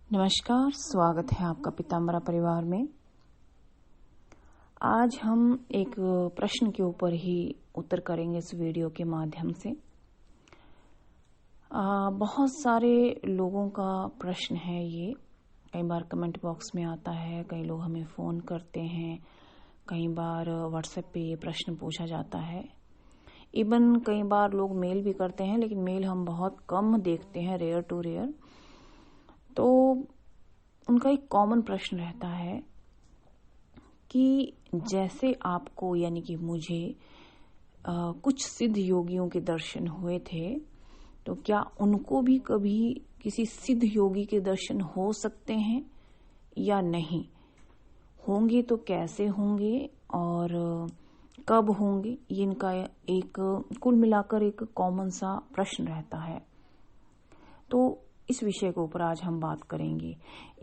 नमस्कार, स्वागत है आपका पीताम्बरा परिवार में। आज हम एक प्रश्न के ऊपर ही उत्तर करेंगे इस वीडियो के माध्यम से। बहुत सारे लोगों का प्रश्न है ये, कई बार कमेंट बॉक्स में आता है, कई लोग हमें फ़ोन करते हैं, कई बार व्हाट्सएप पे ये प्रश्न पूछा जाता है। इवन कई बार लोग मेल भी करते हैं, लेकिन मेल हम बहुत कम देखते हैं, रेयर टू रेयर। तो उनका एक कॉमन प्रश्न रहता है कि जैसे आपको यानी कि मुझे कुछ सिद्ध योगियों के दर्शन हुए थे, तो क्या उनको भी कभी किसी सिद्ध योगी के दर्शन हो सकते हैं या नहीं? होंगे तो कैसे होंगे और कब होंगे? ये इनका एक कुल मिलाकर एक कॉमन सा प्रश्न रहता है। तो इस विषय के ऊपर आज हम बात करेंगे।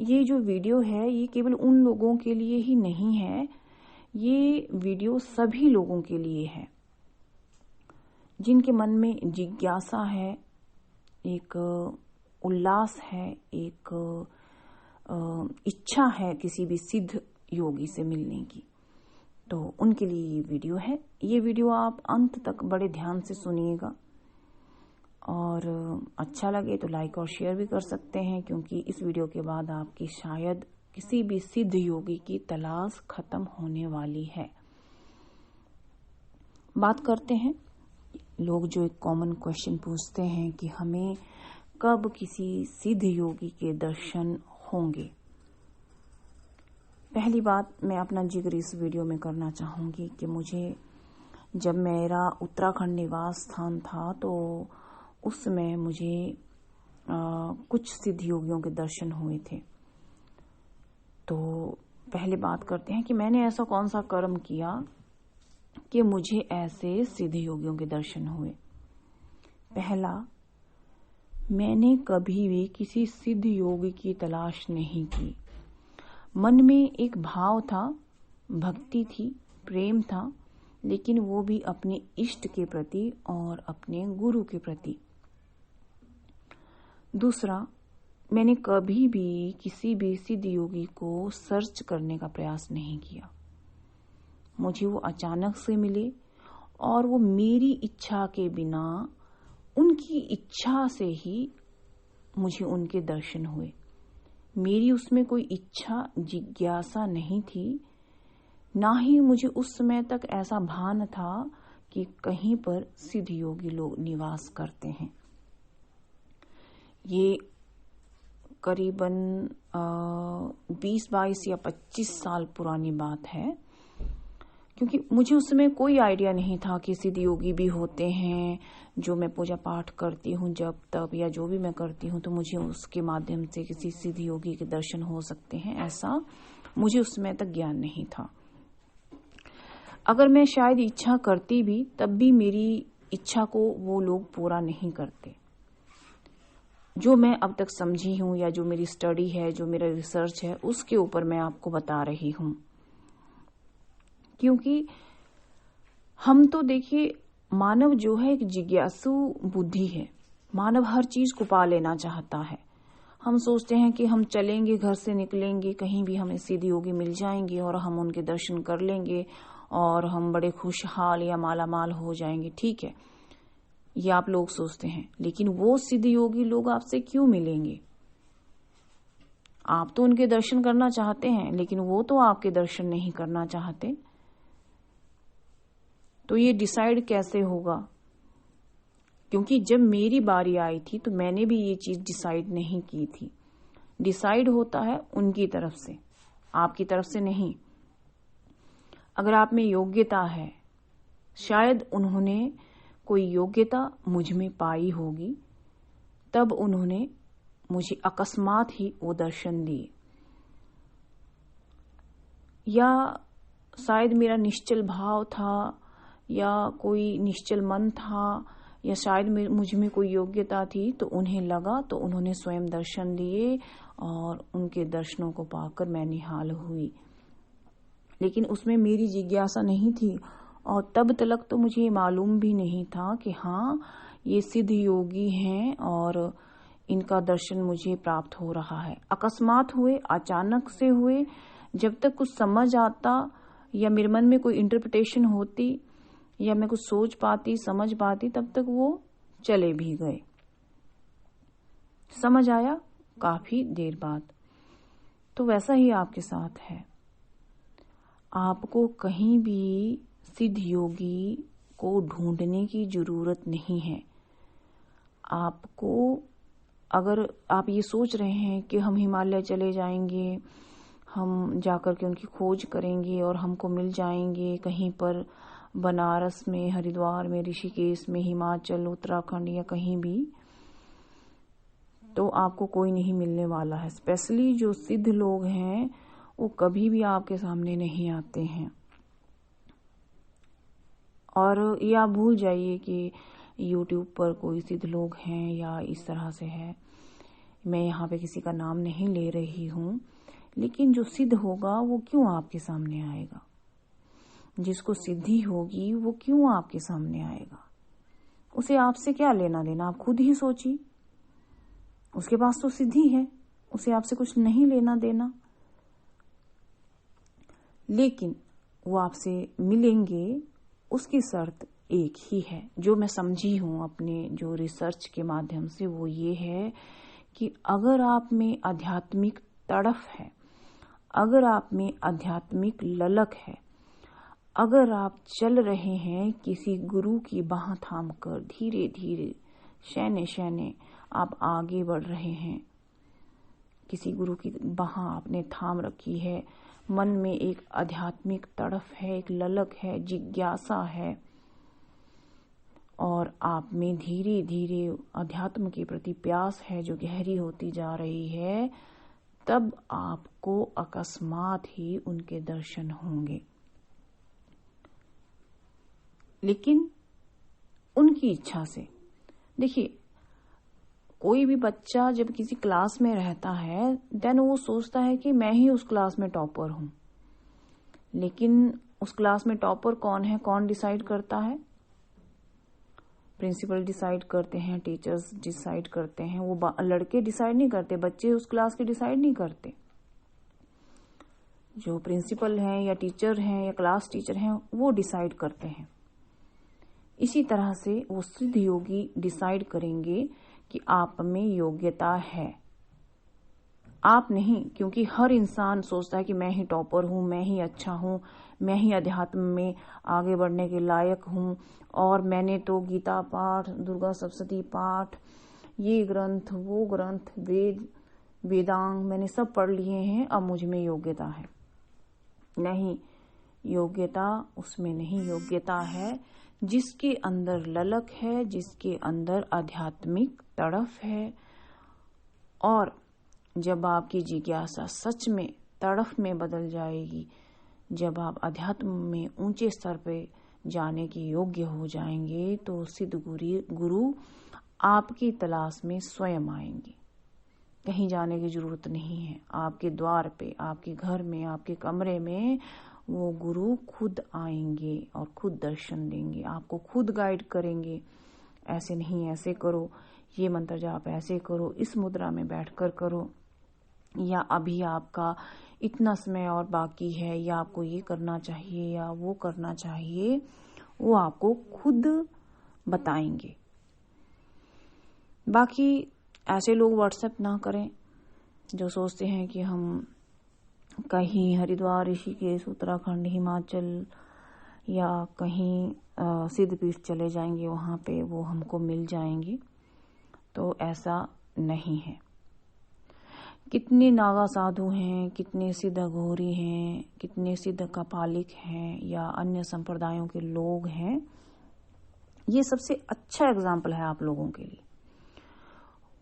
ये जो वीडियो है ये केवल उन लोगों के लिए ही नहीं है, ये वीडियो सभी लोगों के लिए है जिनके मन में जिज्ञासा है, एक उल्लास है, एक इच्छा है किसी भी सिद्ध योगी से मिलने की। तो उनके लिए ये वीडियो है। ये वीडियो आप अंत तक बड़े ध्यान से सुनिएगा और अच्छा लगे तो लाइक और शेयर भी कर सकते हैं, क्योंकि इस वीडियो के बाद आपकी शायद किसी भी सिद्ध योगी की तलाश खत्म होने वाली है। बात करते हैं। लोग जो एक कॉमन क्वेश्चन पूछते हैं कि हमें कब किसी सिद्ध योगी के दर्शन होंगे। पहली बात मैं अपना जिक्र इस वीडियो में करना चाहूंगी कि मुझे जब मेरा उत्तराखंड निवास स्थान था तो उस समय मुझे कुछ सिद्ध योगियों के दर्शन हुए थे। तो पहले बात करते हैं कि मैंने ऐसा कौन सा कर्म किया कि मुझे ऐसे सिद्ध योगियों के दर्शन हुए। पहला, मैंने कभी भी किसी सिद्ध योगी की तलाश नहीं की। मन में एक भाव था, भक्ति थी, प्रेम था, लेकिन वो भी अपने इष्ट के प्रति और अपने गुरु के प्रति। दूसरा, मैंने कभी भी किसी भी सिद्ध योगी को सर्च करने का प्रयास नहीं किया। मुझे वो अचानक से मिले और वो मेरी इच्छा के बिना, उनकी इच्छा से ही मुझे उनके दर्शन हुए। मेरी उसमें कोई इच्छा, जिज्ञासा नहीं थी, ना ही मुझे उस समय तक ऐसा भान था कि कहीं पर सिद्ध योगी लोग निवास करते हैं। ये करीबन 20-22 या 25 साल पुरानी बात है, क्योंकि मुझे उस समय कोई आइडिया नहीं था कि सिद्ध योगी भी होते हैं। जो मैं पूजा पाठ करती हूँ जब तब या जो भी मैं करती हूँ, तो मुझे उसके माध्यम से किसी सिद्ध योगी के दर्शन हो सकते हैं, ऐसा मुझे उस समय तक ज्ञान नहीं था। अगर मैं शायद इच्छा करती भी, तब भी मेरी इच्छा को वो लोग पूरा नहीं करते। जो मैं अब तक समझी हूँ या जो मेरी स्टडी है, जो मेरा रिसर्च है, उसके ऊपर मैं आपको बता रही हूँ। क्योंकि हम तो देखिए, मानव जो है एक जिज्ञासु बुद्धि है। मानव हर चीज को पा लेना चाहता है। हम सोचते हैं कि हम चलेंगे, घर से निकलेंगे, कहीं भी हमें सिद्ध योगी मिल जाएंगे और हम उनके दर्शन कर लेंगे और हम बड़े खुशहाल या मालामाल हो जाएंगे। ठीक है, ये आप लोग सोचते हैं, लेकिन वो सिद्ध योगी लोग आपसे क्यों मिलेंगे? आप तो उनके दर्शन करना चाहते हैं, लेकिन वो तो आपके दर्शन नहीं करना चाहते। तो ये डिसाइड कैसे होगा? क्योंकि जब मेरी बारी आई थी तो मैंने भी ये चीज डिसाइड नहीं की थी। डिसाइड होता है उनकी तरफ से, आपकी तरफ से नहीं। अगर आप में योग्यता है, शायद उन्होंने कोई योग्यता मुझ में पाई होगी, तब उन्होंने मुझे अकस्मात ही वो दर्शन दिए। या शायद मेरा निश्चल भाव था, या कोई निश्चल मन था, या शायद मुझ में कोई योग्यता थी, तो उन्हें लगा तो उन्होंने स्वयं दर्शन दिए और उनके दर्शनों को पाकर मैं निहाल हुई। लेकिन उसमें मेरी जिज्ञासा नहीं थी और तब तक तो मुझे मालूम भी नहीं था कि हाँ, ये सिद्ध योगी हैं और इनका दर्शन मुझे प्राप्त हो रहा है। अकस्मात हुए, अचानक से हुए, जब तक कुछ समझ आता या मेरे मन में कोई इंटरप्रिटेशन होती या मैं कुछ सोच पाती, समझ पाती, तब तक वो चले भी गए। समझ आया काफी देर बाद। तो वैसा ही आपके साथ है। आपको कहीं भी सिद्ध योगी को ढूंढने की जरूरत नहीं है। आपको, अगर आप ये सोच रहे हैं कि हम हिमालय चले जाएंगे, हम जाकर के उनकी खोज करेंगे और हमको मिल जाएंगे कहीं पर, बनारस में, हरिद्वार में, ऋषिकेश में, हिमाचल, उत्तराखंड या कहीं भी, तो आपको कोई नहीं मिलने वाला है। स्पेशली जो सिद्ध लोग हैं वो कभी भी आपके सामने नहीं आते हैं। और ये आप भूल जाइए कि YouTube पर कोई सिद्ध लोग हैं या इस तरह से है। मैं यहाँ पे किसी का नाम नहीं ले रही हूँ, लेकिन जो सिद्ध होगा वो क्यों आपके सामने आएगा? जिसको सिद्धि होगी वो क्यों आपके सामने आएगा? उसे आपसे क्या लेना देना? आप खुद ही सोचिए। उसके पास तो सिद्धि है, उसे आपसे कुछ नहीं लेना देना, लेकिन वो आपसे मिलेंगे। उसकी शर्त एक ही है, जो मैं समझी हूँ अपने जो रिसर्च के माध्यम से, वो ये है कि अगर आप में आध्यात्मिक तड़फ है, अगर आप में आध्यात्मिक ललक है, अगर आप चल रहे हैं किसी गुरु की बाह थाम कर, धीरे धीरे, शैने शैने आप आगे बढ़ रहे हैं, किसी गुरु की बाह आपने थाम रखी है, मन में एक आध्यात्मिक तड़फ है, एक ललक है, जिज्ञासा है, और आप में धीरे धीरे अध्यात्म के प्रति प्यास है जो गहरी होती जा रही है, तब आपको अकस्मात ही उनके दर्शन होंगे। लेकिन उनकी इच्छा से। देखिए, कोई भी बच्चा जब किसी क्लास में रहता है, देन वो सोचता है कि मैं ही उस क्लास में टॉपर हूं। लेकिन उस क्लास में टॉपर कौन है, कौन डिसाइड करता है? प्रिंसिपल डिसाइड करते हैं, टीचर्स डिसाइड करते हैं। वो लड़के डिसाइड नहीं करते, बच्चे उस क्लास के डिसाइड नहीं करते। जो प्रिंसिपल हैं या टीचर हैं या क्लास टीचर हैं, वो डिसाइड करते हैं। इसी तरह से वो सिद्ध योगी डिसाइड करेंगे कि आप में योग्यता है। आप नहीं, क्योंकि हर इंसान सोचता है कि मैं ही टॉपर हूं, मैं ही अच्छा हूं, मैं ही अध्यात्म में आगे बढ़ने के लायक हूं, और मैंने तो गीता पाठ, दुर्गा सप्तशती पाठ, ये ग्रंथ, वो ग्रंथ, वेद, वेदांग मैंने सब पढ़ लिए हैं, अब मुझ में योग्यता है। नहीं, योग्यता उसमें नहीं। योग्यता है जिसके अंदर ललक है, जिसके अंदर आध्यात्मिक तड़फ है। और जब आपकी जिज्ञासा सच में तड़फ में बदल जाएगी, जब आप अध्यात्म में ऊंचे स्तर पे जाने के योग्य हो जाएंगे, तो सिद्ध गुरु आपकी तलाश में स्वयं आएंगे। कहीं जाने की जरूरत नहीं है। आपके द्वार पे, आपके घर में, आपके कमरे में वो गुरु खुद आएंगे और खुद दर्शन देंगे, आपको खुद गाइड करेंगे। ऐसे नहीं, ऐसे करो, ये मंत्र जाप ऐसे करो, इस मुद्रा में बैठकर करो, या अभी आपका इतना समय और बाकी है, या आपको ये करना चाहिए या वो करना चाहिए, वो आपको खुद बताएंगे। बाकी ऐसे लोग व्हाट्सएप ना करें जो सोचते हैं कि हम कहीं हरिद्वार, ऋषिकेश, उत्तराखंड, हिमाचल या कहीं सिद्ध पीठ चले जाएंगे, वहां पे वो हमको मिल जाएंगे। तो ऐसा नहीं है। कितने नागा साधु हैं, कितने सिद्ध अघोरी हैं, कितने सिद्ध कपालिक हैं या अन्य संप्रदायों के लोग हैं, ये सबसे अच्छा एग्जाम्पल है आप लोगों के लिए।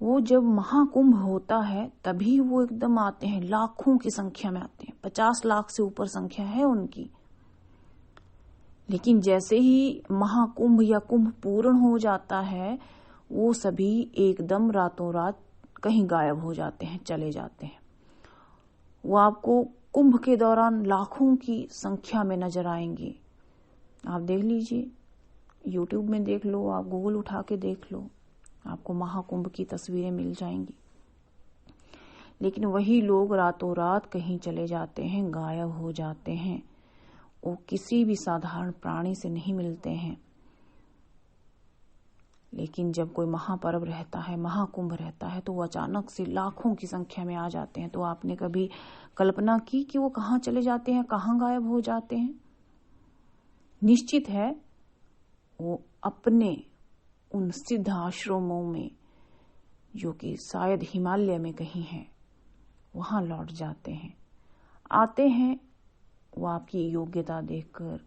वो जब महाकुंभ होता है तभी वो एकदम आते हैं, लाखों की संख्या में आते हैं, 50 लाख से ऊपर संख्या है उनकी। लेकिन जैसे ही महाकुंभ या कुंभ पूर्ण हो जाता है, वो सभी एकदम रातों रात कहीं गायब हो जाते हैं, चले जाते हैं। वो आपको कुंभ के दौरान लाखों की संख्या में नजर आएंगे। आप देख लीजिए, YouTube में देख लो, आप गूगल उठा के देख लो, आपको महाकुंभ की तस्वीरें मिल जाएंगी। लेकिन वही लोग रातों रात कहीं चले जाते हैं, गायब हो जाते हैं। वो किसी भी साधारण प्राणी से नहीं मिलते हैं। लेकिन जब कोई महापर्व रहता है, महाकुंभ रहता है, तो वो अचानक से लाखों की संख्या में आ जाते हैं। तो आपने कभी कल्पना की कि वो कहाँ चले जाते हैं, कहाँ गायब हो जाते हैं? निश्चित है वो अपने उन सिद्ध आश्रमों में, जो कि शायद हिमालय में कहीं है, वहां लौट जाते हैं। आते हैं वो आपकी योग्यता देखकर,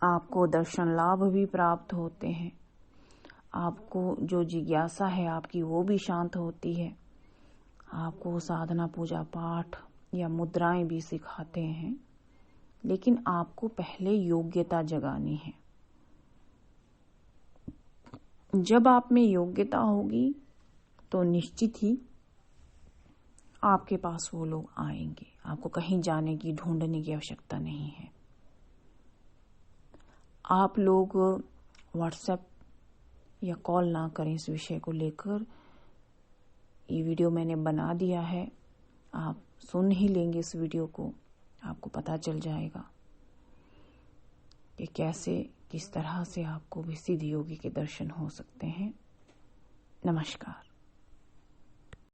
आपको दर्शन लाभ भी प्राप्त होते हैं। आपको जो जिज्ञासा है आपकी वो भी शांत होती है। आपको साधना, पूजा पाठ या मुद्राएं भी सिखाते हैं। लेकिन आपको पहले योग्यता जगानी है। जब आप में योग्यता होगी तो निश्चित ही आपके पास वो लोग आएंगे। आपको कहीं जाने की, ढूंढने की आवश्यकता नहीं है। आप लोग व्हाट्सएप या कॉल ना करें इस विषय को लेकर। ये वीडियो मैंने बना दिया है, आप सुन ही लेंगे इस वीडियो को, आपको पता चल जाएगा कि कैसे, किस तरह से आपको भी सिद्ध योगी के दर्शन हो सकते हैं। नमस्कार।